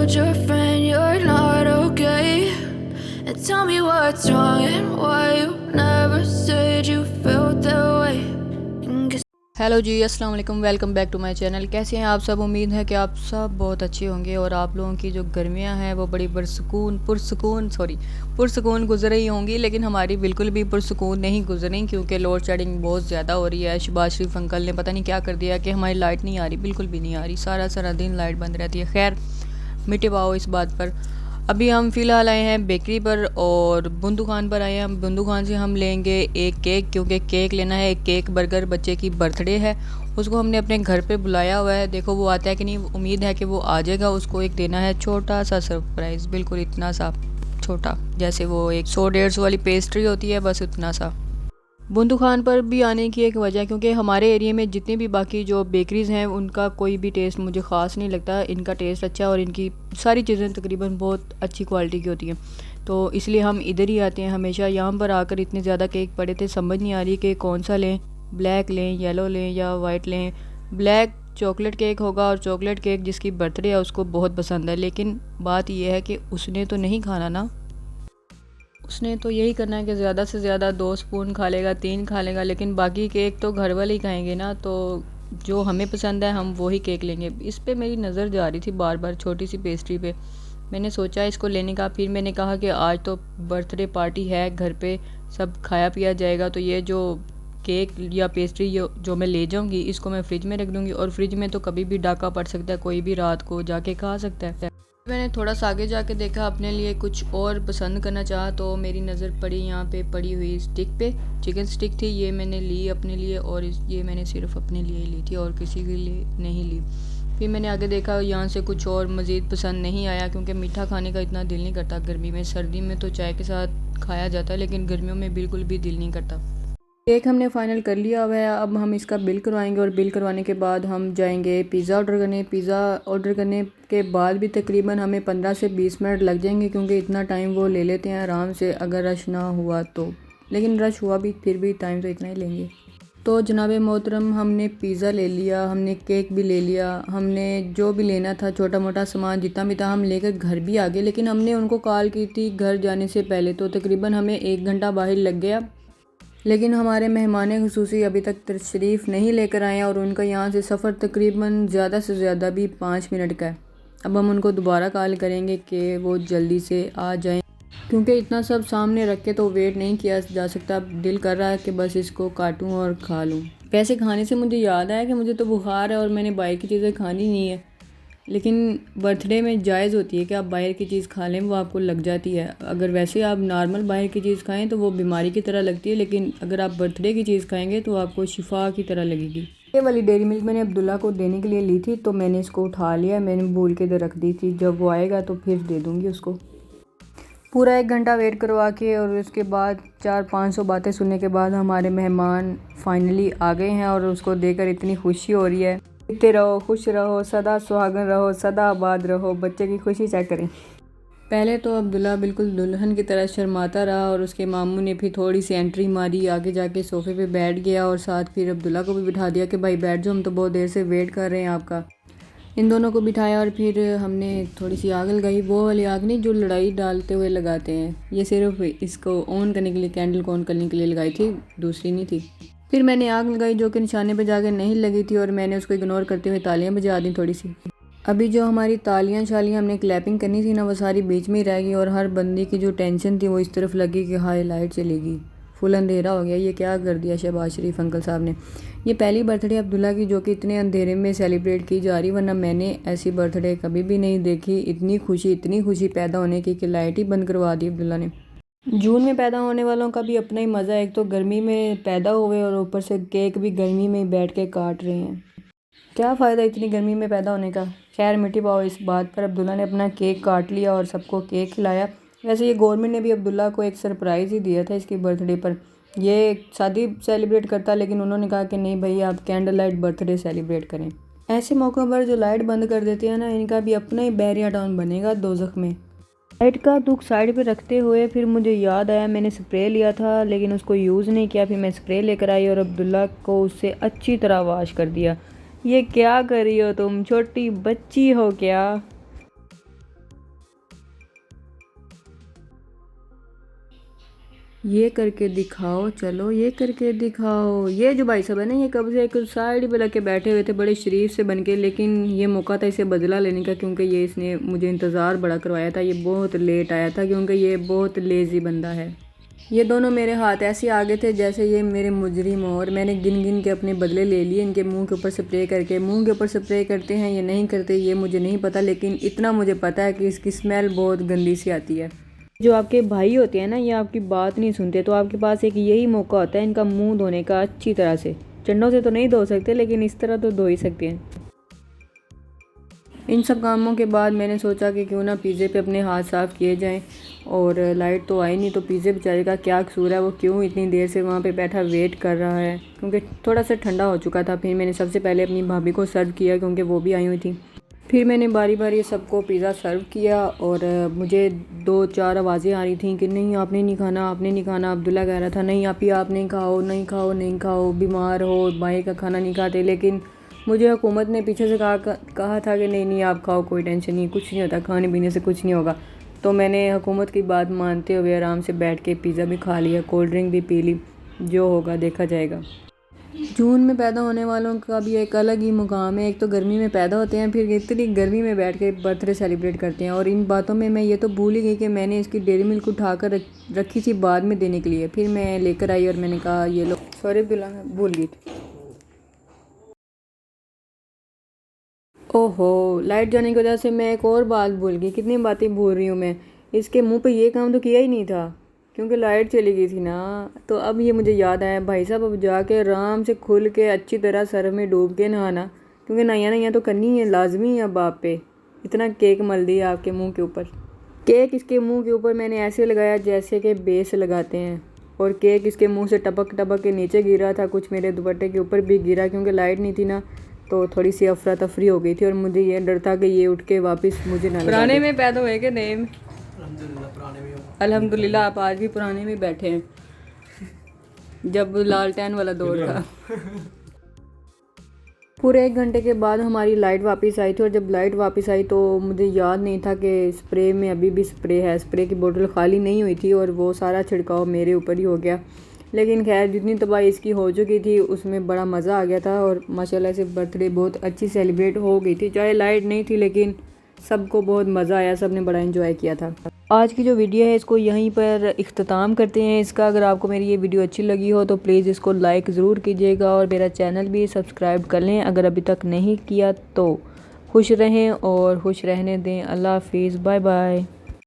told your friend you're not okay, and tell me what's wrong and why you never said you felt that way. And guess hello जी, अस्सलाम वालेकुम। Welcome back to my channel. कैसे हैं आप सब? उम्मीद है कि आप सब बहुत अच्छे होंगे और आप लोगों की जो गर्मियां हैं वो बड़ी पुरसकून गुजर रही होंगी, लेकिन हमारी बिल्कुल भी पुरसकून नहीं गुजरी क्योंकि लोड शेडिंग बहुत ज़्यादा हो रही है। शहबाज शरीफ अंकल ने पता नहीं क्या कर दिया कि हमारी लाइट नहीं आ रही, बिल्कुल भी नहीं आ रही। सारा सारा दिन लाइट बंद रहती है। खैर, मिटे पाओ इस बात पर। अभी हम फ़िलहाल आए हैं बेकरी पर और बुंदू खान पर आए हैं। बुंदू खान से हम लेंगे एक केक, क्योंकि केक लेना है। एक केक बर्गर, बच्चे की बर्थडे है, उसको हमने अपने घर पे बुलाया हुआ है। देखो वो आता है कि नहीं, उम्मीद है कि वो आ जाएगा। उसको एक देना है छोटा सा सरप्राइज़, बिल्कुल इतना सा छोटा, जैसे वो एक 100-150 वाली पेस्ट्री होती है, बस उतना सा। बुंदू खान पर भी आने की एक वजह, क्योंकि हमारे एरिया में जितनी भी बाकी जो बेकरीज़ हैं उनका कोई भी टेस्ट मुझे ख़ास नहीं लगता। इनका टेस्ट अच्छा है और इनकी सारी चीज़ें तकरीबन बहुत अच्छी क्वालिटी की होती हैं, तो इसलिए हम इधर ही आते हैं हमेशा। यहाँ पर आकर इतने ज़्यादा केक पड़े थे, समझ नहीं आ रही कि कौन सा लें, ब्लैक लें, येलो लें या वाइट लें। ब्लैक चॉकलेट केक होगा और चॉकलेट केक जिसकी बर्थडे है उसको बहुत पसंद है, लेकिन बात यह है कि उसने तो नहीं खाना ना। उसने तो यही करना है कि ज़्यादा से ज़्यादा 2 स्पून खा लेगा, 3 खा लेगा, लेकिन बाकी केक तो घर वाले ही खाएंगे ना। तो जो हमें पसंद है हम वही केक लेंगे। इस पे मेरी नज़र जा रही थी बार बार, छोटी सी पेस्ट्री पे। मैंने सोचा इसको लेने का, फिर मैंने कहा कि आज तो बर्थडे पार्टी है, घर पे सब खाया पिया जाएगा, तो ये जो केक या पेस्ट्री जो मैं ले जाऊंगी इसको मैं फ्रिज में रख दूंगी, और फ्रिज में तो कभी भी डाका पड़ सकता है, कोई भी रात को जाके खा सकता है। मैंने थोड़ा सा आगे जाके देखा, अपने लिए कुछ और पसंद करना चाहा, तो मेरी नज़र पड़ी यहाँ पे पड़ी हुई स्टिक पे। चिकन स्टिक थी, ये मैंने ली अपने लिए, और ये मैंने सिर्फ अपने लिए ली थी और किसी के लिए नहीं ली। फिर मैंने आगे देखा, यहाँ से कुछ और मज़ीद पसंद नहीं आया, क्योंकि मीठा खाने का इतना दिल नहीं करता गर्मी में। सर्दी में तो चाय के साथ खाया जाता है, लेकिन गर्मियों में बिल्कुल भी दिल नहीं करता। केक हमने फ़ाइनल कर लिया हुआ है, अब हम इसका बिल करवाएंगे और बिल करवाने के बाद हम जाएंगे पिज़्ज़ा ऑर्डर करने। पिज़्ज़ा ऑर्डर करने के बाद भी तकरीबन हमें 15 से 20 मिनट लग जाएंगे, क्योंकि इतना टाइम वो ले लेते हैं आराम से, अगर रश ना हुआ तो। लेकिन रश हुआ भी, फिर भी टाइम तो इतना ही लेंगे। तो जनाब मोहतरम, हमने पिज़्ज़ा ले लिया, हमने केक भी ले लिया, हमने जो भी लेना था छोटा मोटा सामान जितना भी था हम लेकर घर भी आ गए। लेकिन हमने उनको कॉल की थी घर जाने से पहले, तो तकरीबन हमें 1 घंटा बाहर लग गया। लेकिन हमारे मेहमान खुसूसी अभी तक तशरीफ़ नहीं लेकर आए हैं, और उनका यहाँ से सफ़र तकरीबन ज़्यादा से ज़्यादा भी 5 मिनट का है। अब हम उनको दोबारा कॉल करेंगे कि वो जल्दी से आ जाएं, क्योंकि इतना सब सामने रख के तो वेट नहीं किया जा सकता। दिल कर रहा है कि बस इसको काटूं और खा लूं। वैसे खाने से मुझे याद आया कि मुझे तो बुखार है और मैंने बाहर की चीज़ें खानी नहीं है, लेकिन बर्थडे में जायज़ होती है कि आप बाहर की चीज़ खा लें, वो आपको लग जाती है। अगर वैसे आप नॉर्मल बाहर की चीज़ खाएं तो वो बीमारी की तरह लगती है, लेकिन अगर आप बर्थडे की चीज़ खाएंगे तो आपको शिफा की तरह लगेगी। ये वाली डेयरी मिल्क मैंने अब्दुल्ला को देने के लिए ली थी, तो मैंने इसको उठा लिया, मैंने भूल के इधर रख दी थी। जब वो आएगा तो फिर दे दूँगी उसको। पूरा 1 घंटा वेट करवा के और उसके बाद 400-500 बातें सुनने के बाद हमारे मेहमान फाइनली आ गए हैं, और उसको देकर इतनी खुशी हो रही है। जीते रहो, खुश रहो, सदा सुहागन रहो, सदा आबाद रहो। बच्चे की खुशी चेक करें। पहले तो अब्दुल्ला बिल्कुल दुल्हन की तरह शर्माता रहा, और उसके मामू ने फिर थोड़ी सी एंट्री मारी, आगे जाके सोफ़े पे बैठ गया, और साथ फिर अब्दुल्ला को भी बिठा दिया कि भाई बैठ जाओ, हम तो बहुत देर से वेट कर रहे हैं आपका। इन दोनों को बिठाया और फिर हमने थोड़ी सी आग लगाई। वो वाली आग नहीं जो लड़ाई डालते हुए लगाते हैं, ये सिर्फ इसको ऑन करने के लिए, कैंडल को ऑन करने के लिए लगाई थी, दूसरी नहीं थी। फिर मैंने आग लगाई जो कि निशाने पे जाके नहीं लगी थी, और मैंने उसको इग्नोर करते हुए तालियां बजा दी थोड़ी सी। अभी जो हमारी तालियां शालियां हमने क्लैपिंग करनी थी ना, वो सारी बीच में ही रह गई, और हर बंदी की जो टेंशन थी वो इस तरफ लगी कि हाय लाइट चलेगी, फुल अंधेरा हो गया, ये क्या कर दिया शहबाज शरीफ अंकल साहब ने। ये पहली बर्थडे अब्दुल्ला की जो कि इतने अंधेरे में सेलिब्रेट की जा रही, वरना मैंने ऐसी बर्थडे कभी भी नहीं देखी। इतनी खुशी पैदा होने की कि लाइट ही बंद करवा दी अब्दुल्ला ने। जून में पैदा होने वालों का भी अपना ही मज़ा है, एक तो गर्मी में पैदा हुए और ऊपर से केक भी गर्मी में बैठ के काट रहे हैं। क्या फ़ायदा इतनी गर्मी में पैदा होने का। खैर मिट्टी पाओ इस बात पर। अब्दुल्ला ने अपना केक काट लिया और सबको केक खिलाया। वैसे ये गवर्नमेंट ने भी अब्दुल्ला को एक सरप्राइज़ ही दिया था इसकी बर्थडे पर। ये शादी सेलिब्रेट करता, लेकिन उन्होंने कहा कि नहीं भाई, आप कैंडल लाइट बर्थडे सेलिब्रेट करें। ऐसे मौक़ों पर जो लाइट बंद कर देते हैं ना, इनका भी अपना ही बैरिया टाउन बनेगा दोज़ख में। लाइट का दुख साइड पे रखते हुए फिर मुझे याद आया, मैंने स्प्रे लिया था लेकिन उसको यूज़ नहीं किया। फिर मैं स्प्रे लेकर आई और अब्दुल्ला को उससे अच्छी तरह वॉश कर दिया। ये क्या कर रही हो तुम, छोटी बच्ची हो क्या? ये करके दिखाओ, चलो ये करके दिखाओ। ये जो भाई साहब है ना, ये कब से एक साइड पे लग के बैठे हुए थे बड़े शरीफ से बन के, लेकिन ये मौका था इसे बदला लेने का, क्योंकि ये इसने मुझे इंतज़ार बड़ा करवाया था। ये बहुत लेट आया था क्योंकि ये बहुत लेज़ी बंदा है। ये दोनों मेरे हाथ ऐसे आगे थे जैसे ये मेरे मुजरिम हो, और मैंने गिन गिन के अपने बदले ले लिए इनके मुंह के ऊपर स्प्रे करके। मुंह के ऊपर स्प्रे करते हैं ये नहीं करते ये मुझे नहीं पता, लेकिन इतना मुझे पता है कि इसकी स्मेल बहुत गंदी सी आती है। जो आपके भाई होते हैं ना, ये आपकी बात नहीं सुनते, तो आपके पास एक यही मौका होता है इनका मुंह धोने का अच्छी तरह से। चंडों से तो नहीं धो सकते, लेकिन इस तरह तो धो ही सकते हैं। इन सब कामों के बाद मैंने सोचा कि क्यों ना पिज़्ज़े पे अपने हाथ साफ़ किए जाएं, और लाइट तो आई नहीं, तो पिज़्ज़े बेचारे का क्या कसूर है, वो क्यों इतनी देर से वहाँ पे बैठा वेट कर रहा है, क्योंकि थोड़ा सा ठंडा हो चुका था। फिर मैंने सबसे पहले अपनी भाभी को सर्व किया क्योंकि वो भी आई हुई थी। फिर मैंने बारी बारी सबको पिज़्ज़ा सर्व किया, और मुझे 2-4 आवाज़ें आ रही थी कि नहीं आपने नहीं खाना, आपने नहीं खाना। अब्दुल्ला कह रहा था नहीं आप ही आप नहीं खाओ, नहीं खाओ, नहीं खाओ, बीमार हो, भाई का खाना नहीं खाते। लेकिन मुझे हुकूमत ने पीछे से कहा था कि नहीं नहीं आप खाओ, कोई टेंशन नहीं, कुछ नहीं होता, खाने पीने से कुछ नहीं होगा। तो मैंने हुकूमत की बात मानते हुए आराम से बैठ के पिज़्ज़ा भी खा लिया, कोल्ड ड्रिंक भी पी ली, जो होगा देखा जाएगा। जून में पैदा होने वालों का भी एक अलग ही मुकाम है। एक तो गर्मी में पैदा होते हैं, फिर इतनी गर्मी में बैठ के बर्थडे सेलिब्रेट करते हैं। और इन बातों में मैं ये तो भूल ही गई कि मैंने इसकी डेयरी मिल्क उठाकर रखी थी बाद में देने के लिए। फिर मैं लेकर आई और मैंने कहा ये लो, सॉरी भूल गई थी। ओहो, लाइट जाने की वजह से मैं एक और बात भूल गई। कितनी बातें भूल रही हूँ मैं। इसके मुंह पे ये काम तो किया ही नहीं था क्योंकि लाइट चली गई थी ना। तो अब ये मुझे याद आया, भाई साहब अब जाके आराम से खुल के अच्छी तरह सर में डूब के नहाना, क्योंकि नया तो करनी है, लाजमी है। अब आप पे इतना केक मल दिया आपके मुँह के ऊपर। केक इसके मुँह के ऊपर मैंने ऐसे लगाया जैसे कि बेस लगाते हैं, और केक इसके मुँह से टपक टपक के नीचे गिरा था, कुछ मेरे दुपट्टे के ऊपर भी गिरा क्योंकि लाइट नहीं थी ना। तो थोड़ी सी अफरा तफरी हो गई थी, और मुझे ये डर था कि ये उठ के वापस मुझे ना। पुराने में पैदा हुए कि नए में? अल्हम्दुलिल्लाह आप आज भी पुराने में बैठे हैं, जब लालटेन वाला दौर था। पूरे 1 घंटे के बाद हमारी लाइट वापस आई थी, और जब लाइट वापस आई तो मुझे याद नहीं था कि स्प्रे में अभी भी स्प्रे है। स्प्रे की बोतल खाली नहीं हुई थी, और वो सारा छिड़काव मेरे ऊपर ही हो गया। लेकिन खैर जितनी तबाही इसकी हो चुकी थी उसमें बड़ा मज़ा आ गया था, और माशाल्लाह से बर्थडे बहुत अच्छी सेलिब्रेट हो गई थी। चाहे लाइट नहीं थी लेकिन सबको बहुत मज़ा आया, सब ने बड़ा एंजॉय किया था। आज की जो वीडियो है इसको यहीं पर इख्तिताम करते हैं इसका। अगर आपको मेरी ये वीडियो अच्छी लगी हो तो प्लीज़ इसको लाइक ज़रूर कीजिएगा, और मेरा चैनल भी सब्सक्राइब कर लें अगर अभी तक नहीं किया तो। खुश रहें और खुश रहने दें। अल्लाह हाफिज़, बाय बाय।